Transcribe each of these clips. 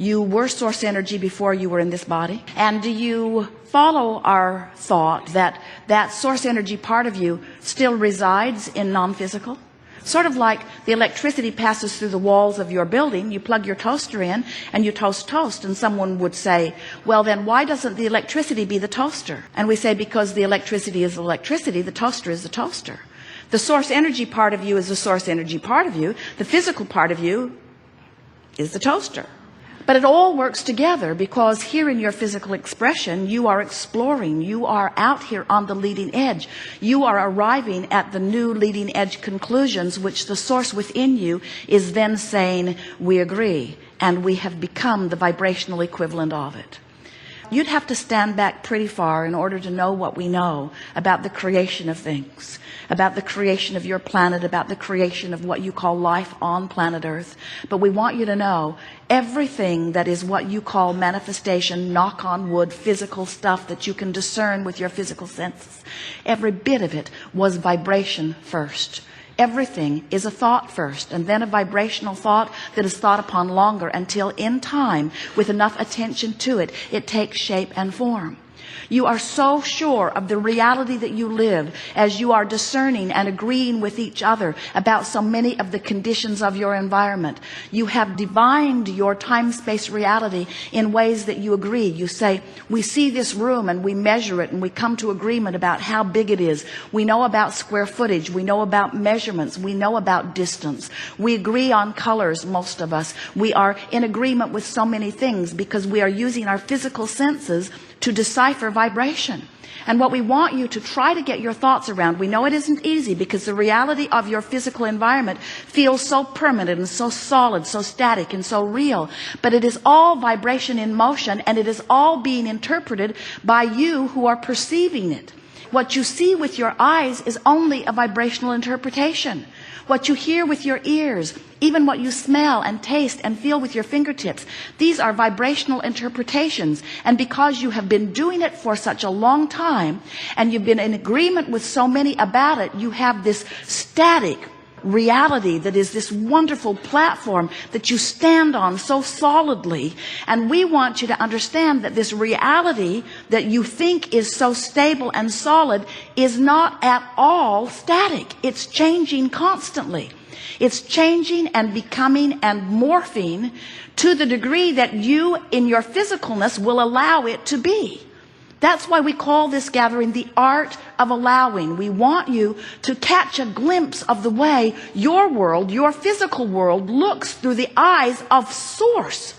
You were source energy before you were in this body. And do you follow our thought that that source energy part of you still resides in non-physical? Sort of like the electricity passes through the walls of your building. You plug your toaster in and you toast toast, and someone would say, well, then why doesn't the electricity be the toaster? And we say, because the electricity is electricity, the toaster is the toaster. The source energy part of you is the source energy part of you. The physical part of you is the toaster. But it all works together, because here in your physical expression, you are exploring. You are out here on the leading edge. You are arriving at the new leading edge conclusions, which the source within you is then saying, we agree, and we have become the vibrational equivalent of it. You'd have to stand back pretty far in order to know what we know about the creation of things, about the creation of your planet, about the creation of what you call life on planet Earth. But we want you to know everything that is what you call manifestation, knock on wood, physical stuff that you can discern with your physical senses. Every bit of it was vibration first. Everything is a thought first, and then a vibrational thought that is thought upon longer, until in time, with enough attention to it, it takes shape and form. You are so sure of the reality that you live as you are discerning and agreeing with each other about so many of the conditions of your environment. You have divined your time-space reality in ways that you agree. You say, we see this room and we measure it and we come to agreement about how big it is. We know about square footage. We know about measurements. We know about distance. We agree on colors, most of us. We are in agreement with so many things because we are using our physical senses to decipher vibration. And what we want you to try to get your thoughts around, we know it isn't easy because the reality of your physical environment feels so permanent and so solid, so static and so real, but it is all vibration in motion, and it is all being interpreted by you who are perceiving it. What you see with your eyes is only a vibrational interpretation. What you hear with your ears, even what you smell and taste and feel with your fingertips, these are vibrational interpretations. And because you have been doing it for such a long time, and you've been in agreement with so many about it, you have this static reality that is this wonderful platform that you stand on so solidly. And we want you to understand that this reality that you think is so stable and solid is not at all static. It's changing constantly. It's changing and becoming and morphing to the degree that you in your physicalness will allow it to be. That's why we call this gathering the art of allowing. We want you to catch a glimpse of the way your world, your physical world, looks through the eyes of Source.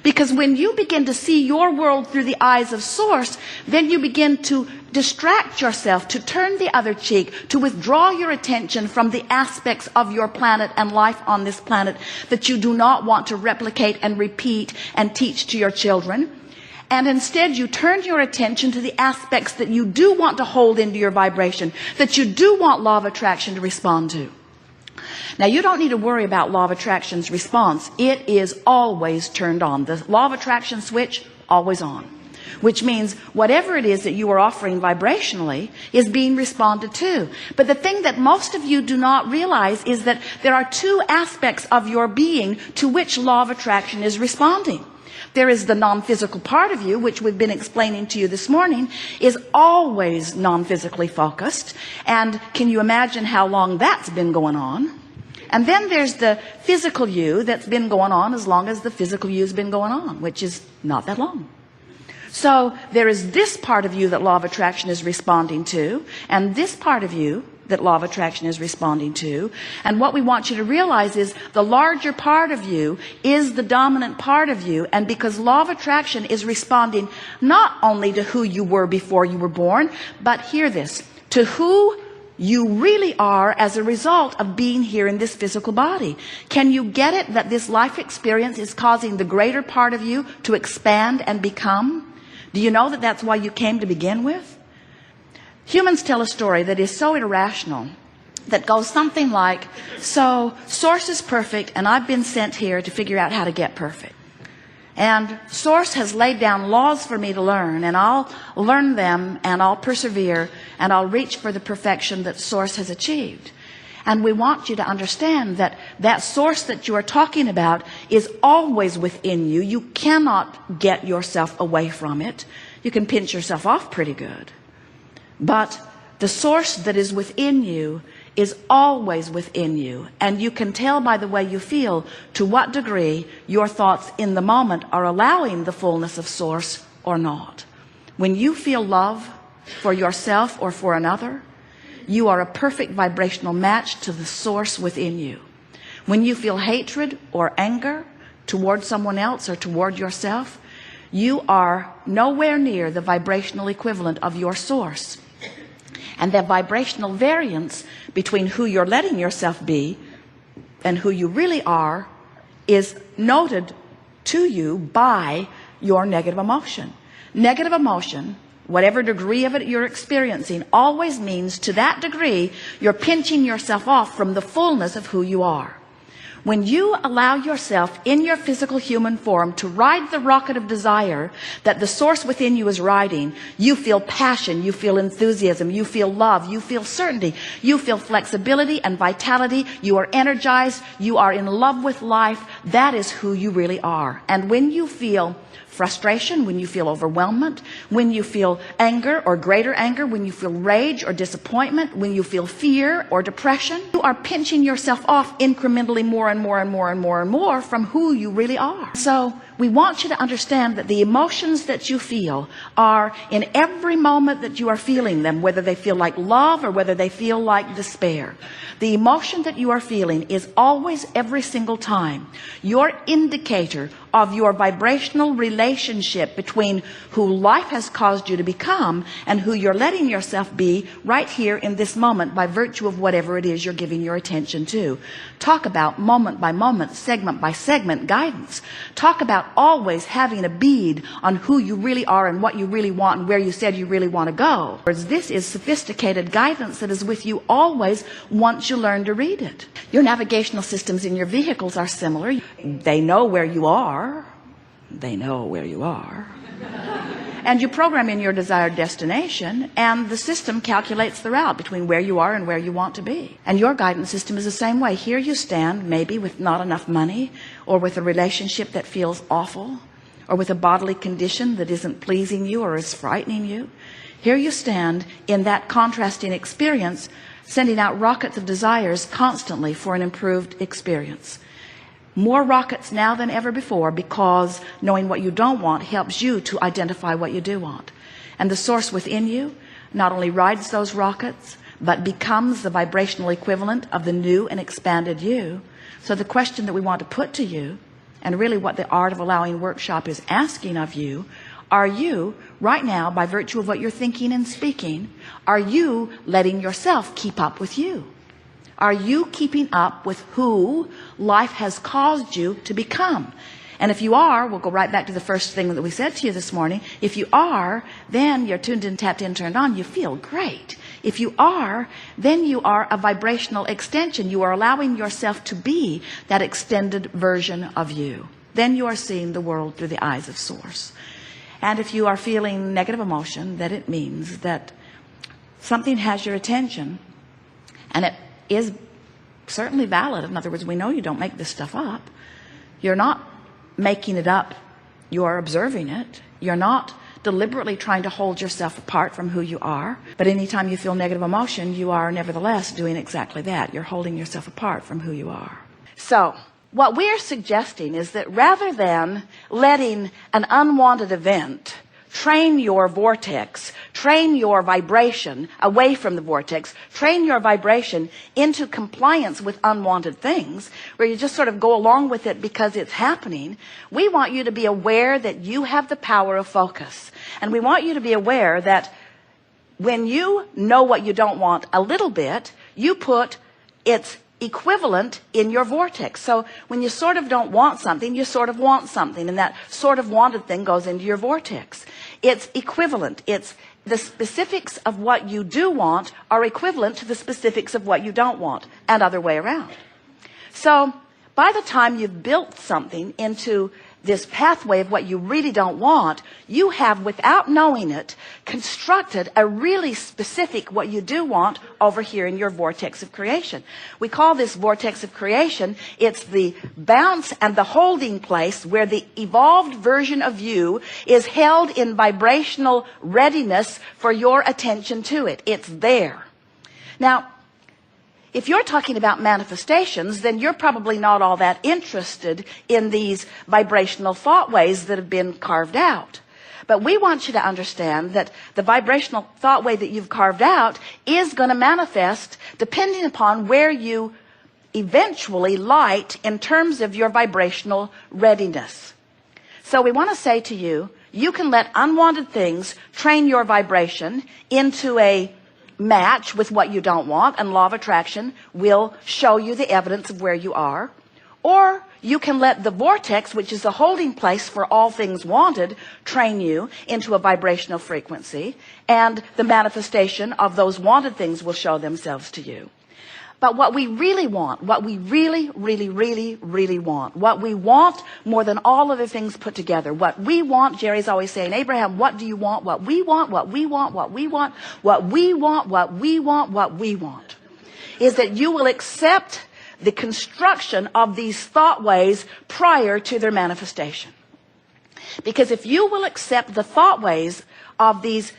Because when you begin to see your world through the eyes of Source, then you begin to distract yourself, to turn the other cheek, to withdraw your attention from the aspects of your planet and life on this planet that you do not want to replicate and repeat and teach to your children. And instead you turn your attention to the aspects that you do want to hold into your vibration, that you do want law of attraction to respond to. Now, you don't need to worry about law of attraction's response. It is always turned on. The law of attraction switch, always on. Which means whatever it is that you are offering vibrationally is being responded to. But the thing that most of you do not realize is that there are two aspects of your being to which law of attraction is responding. There is the non-physical part of you, which we've been explaining to you this morning, is always non-physically focused. And can you imagine how long that's been going on? And then there's the physical you that's been going on as long as the physical you's been going on, which is not that long. So there is this part of you that law of attraction is responding to, and this part of you that law of attraction is responding to. And what we want you to realize is the larger part of you is the dominant part of you. And because law of attraction is responding not only to who you were before you were born, but hear this, to who you really are as a result of being here in this physical body. Can you get it that this life experience is causing the greater part of you to expand and become? Do you know that that's why you came to begin with? Humans tell a story that is so irrational that goes something like, so Source is perfect and I've been sent here to figure out how to get perfect. And Source has laid down laws for me to learn, and I'll learn them and I'll persevere and I'll reach for the perfection that Source has achieved. And we want you to understand that that source that you are talking about is always within you. You cannot get yourself away from it. You can pinch yourself off pretty good. But the source that is within you is always within you. And you can tell by the way you feel to what degree your thoughts in the moment are allowing the fullness of source or not. When you feel love for yourself or for another, you are a perfect vibrational match to the source within you. When you feel hatred or anger toward someone else or toward yourself, you are nowhere near the vibrational equivalent of your source. And the vibrational variance between who you're letting yourself be and who you really are is noted to you by your negative emotion. Negative emotion, whatever degree of it you're experiencing, always means to that degree you're pinching yourself off from the fullness of who you are. When you allow yourself in your physical human form to ride the rocket of desire that the source within you is riding, you feel passion, you feel enthusiasm, you feel love, you feel certainty, you feel flexibility and vitality, you are energized, you are in love with life. That is who you really are. And when you feel frustration, when you feel overwhelmment, when you feel anger or greater anger, when you feel rage or disappointment, when you feel fear or depression, you are pinching yourself off incrementally more and more and more and more and more from who you really are. So we want you to understand that the emotions that you feel are in every moment that you are feeling them, whether they feel like love or whether they feel like despair. The emotion that you are feeling is always, every single time, your indicator of your vibrational relationship between who life has caused you to become and who you're letting yourself be right here in this moment by virtue of whatever it is you're giving your attention to. Talk about moment by moment, segment by segment guidance. Talk about always having a bead on who you really are and what you really want and where you said you really want to go. This is sophisticated guidance that is with you always once you learn to read it. Your navigational systems in your vehicles are similar. They know where you are. They know where you are. And you program in your desired destination, and the system calculates the route between where you are and where you want to be. And your guidance system is the same way. Here you stand, maybe with not enough money, or with a relationship that feels awful, or with a bodily condition that isn't pleasing you or is frightening you. Here you stand in that contrasting experience, sending out rockets of desires constantly for an improved experience. More rockets now than ever before, because knowing what you don't want helps you to identify what you do want. And the source within you not only rides those rockets, but becomes the vibrational equivalent of the new and expanded you. So the question that we want to put to you, and really what the Art of Allowing workshop is asking of you, are you right now, by virtue of what you're thinking and speaking, are you letting yourself keep up with you? Are you keeping up with who life has caused you to become? And if you are, we'll go right back to the first thing that we said to you this morning. If you are, then you're tuned in, tapped in, turned on. You feel great. If you are, then you are a vibrational extension. You are allowing yourself to be that extended version of you. Then you are seeing the world through the eyes of Source. And if you are feeling negative emotion, that it means that something has your attention, and it is certainly valid. In other words, we know you don't make this stuff up. You're not making it up. You're observing it. You're not deliberately trying to hold yourself apart from who you are. But anytime you feel negative emotion, you are nevertheless doing exactly that. You're holding yourself apart from who you are. So what we're suggesting is that rather than letting an unwanted event train your vortex, train your vibration away from the vortex, train your vibration into compliance with unwanted things, where you just sort of go along with it because it's happening, we want you to be aware that you have the power of focus. And we want you to be aware that when you know what you don't want a little bit, you put its equivalent in your vortex. So when you sort of don't want something, you sort of want something, and that sort of wanted thing goes into your vortex. It's equivalent. It's the specifics of what you do want are equivalent to the specifics of what you don't want, and other way around. So by the time you've built something into this pathway of what you really don't want, you have, without knowing it, constructed a really specific what you do want over here in your vortex of creation. We call this vortex of creation, it's the bounce and the holding place where the evolved version of you is held in vibrational readiness for your attention to it. It's there. Now, if you're talking about manifestations, then you're probably not all that interested in these vibrational thought ways that have been carved out. But we want you to understand that the vibrational thought way that you've carved out is going to manifest depending upon where you eventually light in terms of your vibrational readiness. So we want to say to you, you can let unwanted things train your vibration into a match with what you don't want, and law of attraction will show you the evidence of where you are. Or you can let the vortex, which is the holding place for all things wanted, train you into a vibrational frequency, and the manifestation of those wanted things will show themselves to you. But what we really want, what we really want, what we want more than all other things put together, what we want, Jerry's always saying, Abraham, what do you want? What we want, what we want, what we want, what we want, what we want, what we want, is that you will accept the construction of these thought ways prior to their manifestation. Because if you will accept the thought ways of these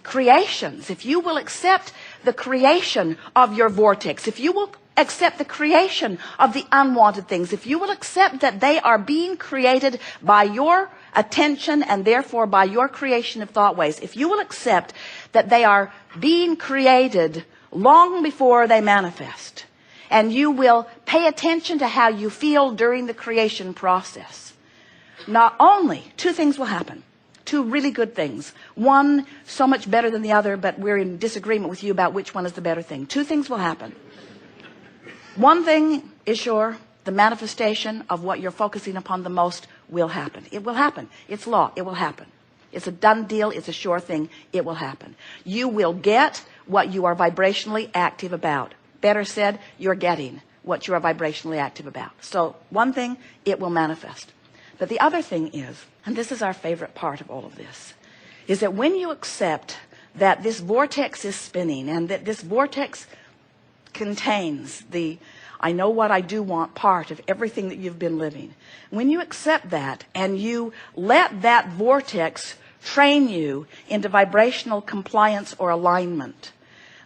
creations, if you will accept the creation of your vortex, if you will accept the creation of the unwanted things, if you will accept that they are being created by your attention and therefore by your creation of thought ways, if you will accept that they are being created long before they manifest, and you will pay attention to how you feel during the creation process, not only two things will happen. Two really good things. One so much better than the other, but we're in disagreement with you about which one is the better thing. Two things will happen. One thing is sure, the manifestation of what you're focusing upon the most will happen. It will happen. It's law. It will happen. It's a done deal. It's a sure thing. It will happen. You will get what you are vibrationally active about. Better said, you're getting what you are vibrationally active about. So one thing, it will manifest. But the other thing is, and this is our favorite part of all of this, is that when you accept that this vortex is spinning and that this vortex contains the I know what I do want part of everything that you've been living, when you accept that and you let that vortex train you into vibrational compliance or alignment,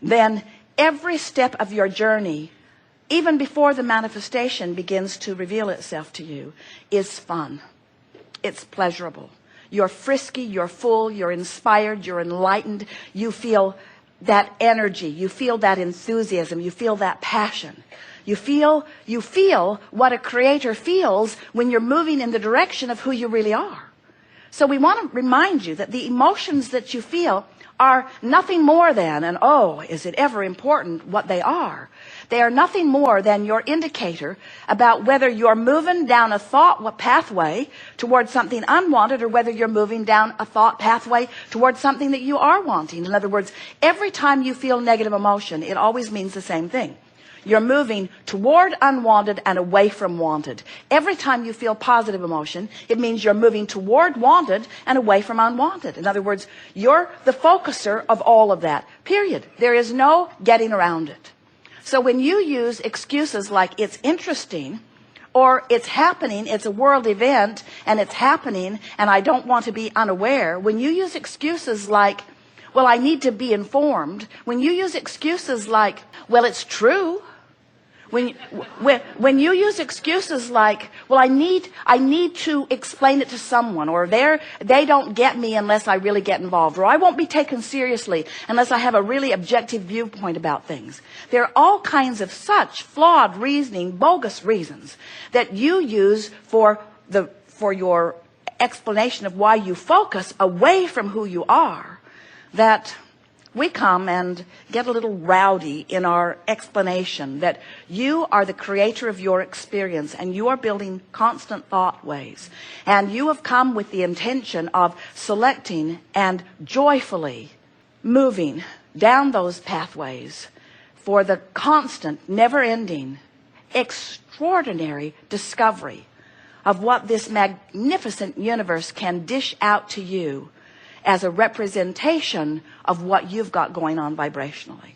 then every step of your journey, even before the manifestation begins to reveal itself to you, is fun. It's pleasurable. You're frisky, you're full, you're inspired, you're enlightened. You feel that energy, you feel that enthusiasm, you feel that passion. You feel what a creator feels when you're moving in the direction of who you really are. So we want to remind you that the emotions that you feel are nothing more than, and oh, is it ever important what they are? They are nothing more than your indicator about whether you're moving down a thought pathway towards something unwanted or whether you're moving down a thought pathway towards something that you are wanting. In other words, every time you feel negative emotion, it always means the same thing. You're moving toward unwanted and away from wanted. Every time you feel positive emotion, it means you're moving toward wanted and away from unwanted. In other words, you're the focuser of all of that, period. There is no getting around it. So when you use excuses like it's interesting, or it's happening, it's a world event, and it's happening, and I don't want to be unaware, when you use excuses like, well, I need to be informed, when you use excuses like, well, it's true, when you use excuses like, well, I need to explain it to someone, or they don't get me unless I really get involved, or I won't be taken seriously unless I have a really objective viewpoint about things. There are all kinds of such flawed reasoning, bogus reasons that you use for your explanation of why you focus away from who you are, that we come and get a little rowdy in our explanation that you are the creator of your experience and you are building constant thought ways. And you have come with the intention of selecting and joyfully moving down those pathways for the constant, never-ending, extraordinary discovery of what this magnificent universe can dish out to you as a representation of what you've got going on vibrationally.